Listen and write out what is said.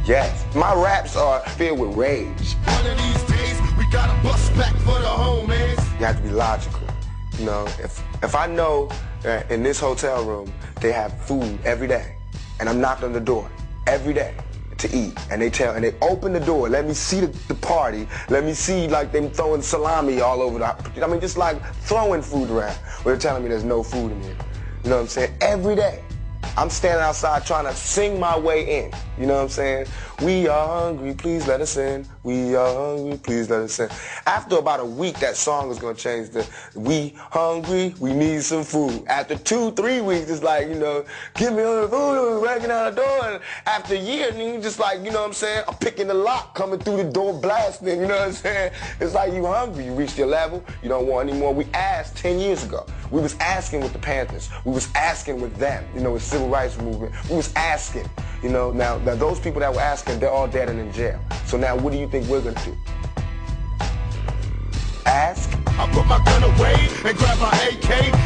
Yes, my raps are filled with rage. One of these days, we gotta bust back for the homies. You have to be logical. You know, if I know that in this hotel room they have food every day, and I'm knocking on the door every day to eat, and they open the door, let me see the party, let me see like them throwing salami all over I mean, just like throwing food around. They're telling me there's no food in here. You know what I'm saying? Every day. I'm standing outside trying to sing my way in. You know what I'm saying? We are hungry, please let us in. We are hungry, please let us in. After about a week, that song is going to change to we hungry, we need some food. After 2-3 weeks, it's like, you know, give me all the food, we're breaking out the door. And after a year, you just like, you know what I'm saying? I'm picking the lock, coming through the door, blasting, you know what I'm saying? It's like you hungry, you reached your level, you don't want any more. We asked 10 years ago. We was asking with the Panthers. We was asking with them, you know, with civil rights movement. We was asking, you know. Now those people that were asking, they're all dead and in jail. So now what do you think we're going to do? Ask? I put my gun away and grab my AK.